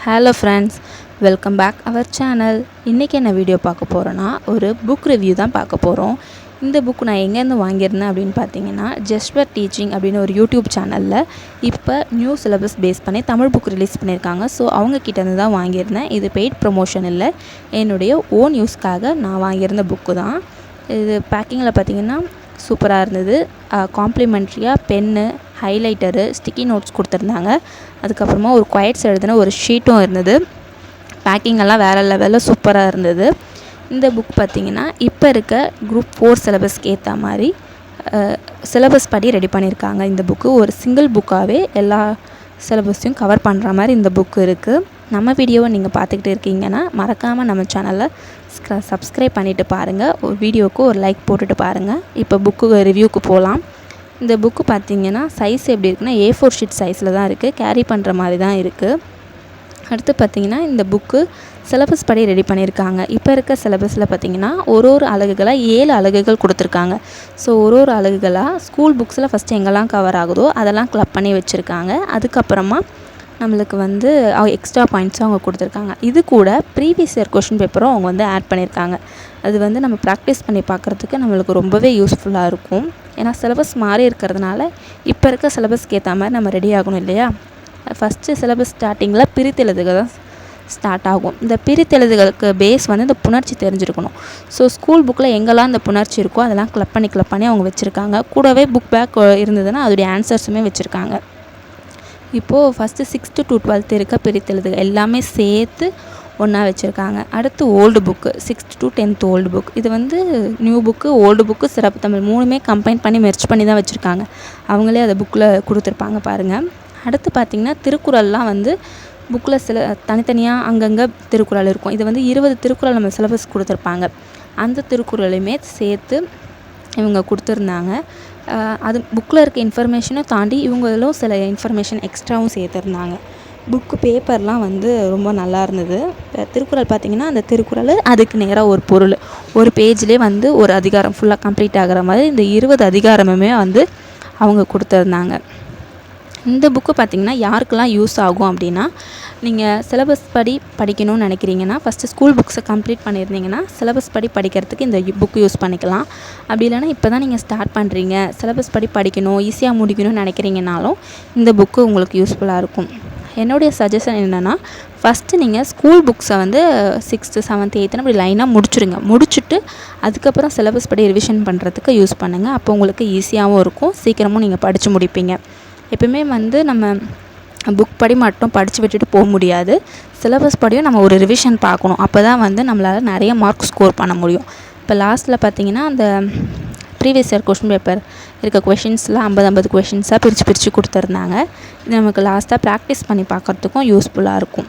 Hello friends, welcome back our channel. இன்றைக்கி என்ன video பார்க்க போகிறோன்னா, ஒரு புக் ரிவ்யூ தான் பார்க்க போகிறோம். இந்த புக் நான் எங்கேருந்து வாங்கியிருந்தேன் அப்படின்னு பார்த்தீங்கன்னா, ஜஸ்ட் ஃபார் டீச்சிங் அப்படின்னு ஒரு யூடியூப் சேனலில் இப்போ நியூ சிலபஸ் பேஸ் பண்ணி தமிழ் புக் ரிலீஸ் பண்ணியிருக்காங்க. ஸோ அவங்கக்கிட்டேருந்து தான் வாங்கியிருந்தேன். இது பெய்ட் ப்ரமோஷன் இல்லை, என்னுடைய ஓன் யூஸ்க்காக நான் வாங்கியிருந்த புக்கு தான். இது பேக்கிங்கில் பார்த்திங்கன்னா சூப்பராக இருந்தது. காம்ப்ளிமெண்ட்ரியாக பென்னு, ஹைலைட்டரு, ஸ்டிக்கி நோட்ஸ் கொடுத்துருந்தாங்க. அதுக்கப்புறமா ஒரு குவைட்ஸ் எழுதின ஒரு ஷீட்டும் இருந்தது. பேக்கிங்கெல்லாம் வேறு லெவலில் சூப்பராக இருந்தது. இந்த புக் பார்த்திங்கன்னா இப்போ இருக்க குரூப் 4 சிலபஸ்க்கு ஏற்ற மாதிரி சிலபஸ் படி ரெடி பண்ணியிருக்காங்க. இந்த புக்கு ஒரு சிங்கிள் புக்காகவே எல்லா சிலபஸையும் கவர் பண்ணுற மாதிரி இந்த புக்கு இருக்குது. நம்ம வீடியோவை நீங்கள் பார்த்துக்கிட்டு இருக்கீங்கன்னா மறக்காமல் நம்ம சேனலை சப்ஸ்கிரைப் பண்ணிவிட்டு பாருங்கள். ஒரு வீடியோவுக்கு ஒரு லைக் போட்டுட்டு பாருங்கள். இப்போ புக்கு ரிவ்யூக்கு போகலாம். இந்த புக்கு பார்த்திங்கன்னா சைஸ் எப்படி இருக்குன்னா A4 ஷீட் சைஸில் தான் இருக்குது. கேரி பண்ணுற மாதிரி தான் இருக்குது. அடுத்து பார்த்திங்கன்னா இந்த புக்கு சிலபஸ் படி ரெடி பண்ணியிருக்காங்க. இப்போ இருக்க சிலபஸில் பார்த்திங்கன்னா ஒரு அலகுகளாக 7 அலகுகள் கொடுத்துருக்காங்க. ஸோ ஒரு அலகுகளாக ஸ்கூல் புக்ஸில் ஃபஸ்ட்டு எங்கெல்லாம் கவர் ஆகுதோ அதெல்லாம் கிளப் பண்ணி வச்சுருக்காங்க. அதுக்கப்புறமா நம்மளுக்கு எக்ஸ்ட்ரா பாயிண்ட்ஸும் அவங்க கொடுத்துருக்காங்க. இது கூட ப்ரீவியஸ் இயர் கொஷின் பேப்பரும் அவங்க ஆட் பண்ணியிருக்காங்க. அது நம்ம ப்ராக்டிஸ் பண்ணி பார்க்குறதுக்கு நம்மளுக்கு ரொம்பவே யூஸ்ஃபுல்லாக இருக்கும். ஏன்னா சிலபஸ் மாறி இருக்கிறதுனால இப்போ இருக்க சிலபஸ்க்கு ஏற்ற மாதிரி நம்ம ரெடி ஆகணும் இல்லையா. ஃபஸ்ட்டு சிலபஸ் ஸ்டார்டிங்கில் பிரித்தெழுதுக தான் ஸ்டார்ட் ஆகும். இந்த பிரித்தெழுதுகளுக்கு பேஸ் இந்த புணர்ச்சி தெரிஞ்சிருக்கணும். ஸோ ஸ்கூல் புக்கில் எங்கெல்லாம் இந்த புணர்ச்சி இருக்கோ அதெல்லாம் கிளப் பண்ணி அவங்க வச்சுருக்காங்க. கூடவே புக் பேக் இருந்ததுன்னா அதோடைய ஆன்சர்ஸுமே வச்சுருக்காங்க. இப்போது ஃபஸ்ட்டு 6th to 12th இருக்க பிரித்தெழுதுக எல்லாமே சேர்த்து ஒன்றா வச்சுருக்காங்க. அடுத்து old book 6th to 10th old book. இது நியூ புக்கு, ஓல்டு புக்கு, சிறப்பு தமிழ் 3மே கம்பைன் பண்ணி மெர்ச் பண்ணி தான் வச்சுருக்காங்க. அவங்களே அதை புக்கில் கொடுத்துருப்பாங்க பாருங்கள். அடுத்து பார்த்திங்கன்னா திருக்குறள்லாம் புக்கில் சில தனித்தனியாக அங்கங்கே திருக்குறள் இருக்கும். இது 20 திருக்குறள் நம்ம சிலபஸ் கொடுத்துருப்பாங்க. அந்த திருக்குறளையுமே சேர்த்து இவங்க கொடுத்துருந்தாங்க. அது புக்கில் இருக்க இன்ஃபர்மேஷனை தாண்டி இவங்களும் சில இன்ஃபர்மேஷன் எக்ஸ்ட்ராவும் சேர்த்துருந்தாங்க. புக்கு பேப்பர்லாம் ரொம்ப நல்லா இருந்தது. திருக்குறள் பார்த்திங்கன்னா அந்த திருக்குறள் அதுக்கு நேராக ஒரு பொருள், ஒரு பேஜ்லேயே ஒரு அதிகாரம் ஃபுல்லாக கம்ப்ளீட் ஆகிற மாதிரி இந்த 20 அதிகாரமுமே அவங்க கொடுத்துருந்தாங்க. இந்த புக்கு பார்த்திங்கன்னா யாருக்கெல்லாம் யூஸ் ஆகும் அப்படின்னா, நீங்கள் சிலபஸ் படி படிக்கணும்னு நினைக்கிறீங்கன்னா ஃபஸ்ட்டு ஸ்கூல் புக்ஸை கம்ப்ளீட் பண்ணியிருந்தீங்கன்னா சிலபஸ் படி படிக்கிறதுக்கு இந்த புக்கு யூஸ் பண்ணிக்கலாம். அப்படி இல்லைனா இப்போ தான் நீங்கள் ஸ்டார்ட் பண்ணுறீங்க, சிலபஸ் படி படிக்கணும், ஈஸியாக முடிக்கணும்னு நினைக்கிறீங்கனாலும் இந்த புக்கு உங்களுக்கு யூஸ்ஃபுல்லாக இருக்கும். என்னுடைய சஜஷன் என்னென்னா, ஃபஸ்ட்டு நீங்கள் ஸ்கூல் புக்ஸை 6th 7th 8th அப்படி லைனாக முடிச்சுட்டு அதுக்கப்புறம் சிலபஸ் படி ரிவிஷன் பண்ணுறதுக்கு யூஸ் பண்ணுங்கள். அப்போ உங்களுக்கு ஈஸியாகவும் இருக்கும், சீக்கிரமும் நீங்கள் படித்து முடிப்பீங்க. எப்பவுமே நம்ம புக் படி மட்டும் படித்து விட்டுட்டு போக முடியாது. சிலபஸ் படியும் நம்ம ஒரு ரிவிஷன் பார்க்கணும். அப்போ தான் நம்மளால் நிறைய மார்க் ஸ்கோர் பண்ண முடியும். இப்போ லாஸ்ட்டில் பார்த்திங்கன்னா அந்த ப்ரீவியஸ் இயர் கொஷின் பேப்பர் இருக்க கொஷின்ஸ்லாம் 50 கொஷின்ஸாக பிரித்து கொடுத்துருந்தாங்க. இது நமக்கு லாஸ்ட்டாக ப்ராக்டிஸ் பண்ணி பார்க்குறதுக்கும் யூஸ்ஃபுல்லாக இருக்கும்.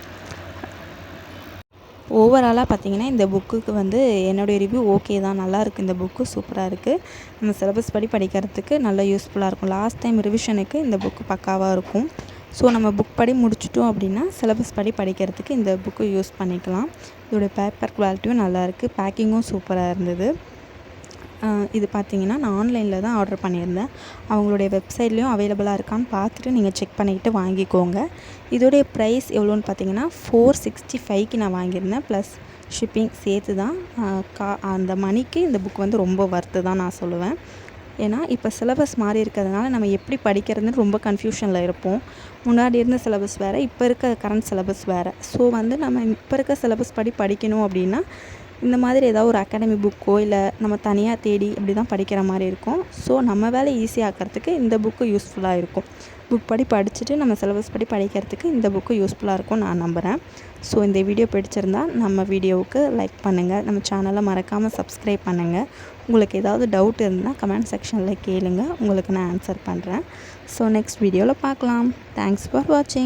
ஓவராலாக பார்த்திங்கன்னா இந்த புக்குக்கு என்னுடைய ரிவ்யூ ஓகே தான், நல்லாயிருக்கு. இந்த புக்கு சூப்பராக இருக்குது. நம்ம சிலபஸ் படி படிக்கிறதுக்கு நல்லா யூஸ்ஃபுல்லாக இருக்கும். லாஸ்ட் டைம் ரிவிஷனுக்கு இந்த புக்கு பக்காவாக இருக்கும். ஸோ நம்ம புக் படி முடிச்சிட்டோம் அப்படின்னா சிலபஸ் படி படிக்கிறதுக்கு இந்த புக்கு யூஸ் பண்ணிக்கலாம். இதோடைய பேப்பர் குவாலிட்டியும் நல்லாயிருக்கு, பேக்கிங்கும் சூப்பராக இருந்தது. இது பார்த்திங்கன்னா நான் ஆன்லைனில் தான் ஆர்டர் பண்ணியிருந்தேன். அவங்களுடைய வெப்சைட்லேயும் அவைலபிளாக இருக்கான்னு பார்த்துட்டு நீங்கள் செக் பண்ணிக்கிட்டு வாங்கிக்கோங்க. இதோடைய ப்ரைஸ் எவ்வளோன்னு பார்த்தீங்கன்னா 465க்கு நான் வாங்கியிருந்தேன். ப்ளஸ் ஷிப்பிங் சேர்த்து தான். அந்த மணிக்கு இந்த புக் ரொம்ப ஒர்த்து தான் நான் சொல்லுவேன். ஏன்னா இப்போ சிலபஸ் மாறி இருக்கிறதுனால நம்ம எப்படி படிக்கிறதுன்னு ரொம்ப கன்ஃபியூஷனில் இருப்போம். முன்னாடி இருந்த சிலபஸ் வேறு, இப்போ இருக்க கரண்ட் சிலபஸ் வேறு. ஸோ நம்ம இப்போ இருக்க சிலபஸ் படி படிக்கணும் அப்படின்னா இந்த மாதிரி ஏதாவது ஒரு அகாடமி புக்கோ இல்லை நம்ம தனியாக தேடி அப்படி தான் படிக்கிற மாதிரி இருக்கும். ஸோ நம்ம வேலை ஈஸியாக்கிறதுக்கு இந்த புக்கு யூஸ்ஃபுல்லாக இருக்கும். புக் படி படிச்சுட்டு நம்ம சிலபஸ் படி படிக்கிறதுக்கு இந்த புக்கு யூஸ்ஃபுல்லாக இருக்கும் நான் நம்புகிறேன். ஸோ இந்த வீடியோ பிடிச்சிருந்தால் நம்ம வீடியோவுக்கு லைக் பண்ணுங்கள், நம்ம சேனலை மறக்காமல் சப்ஸ்கிரைப் பண்ணுங்கள். உங்களுக்கு ஏதாவது டவுட் இருந்தால் கமெண்ட் செக்ஷனில் கேளுங்க, உங்களுக்கு நான் ஆன்சர் பண்ணுறேன். ஸோ நெக்ஸ்ட் வீடியோவில் பார்க்கலாம். தேங்க்ஸ் ஃபார் வாட்சிங்.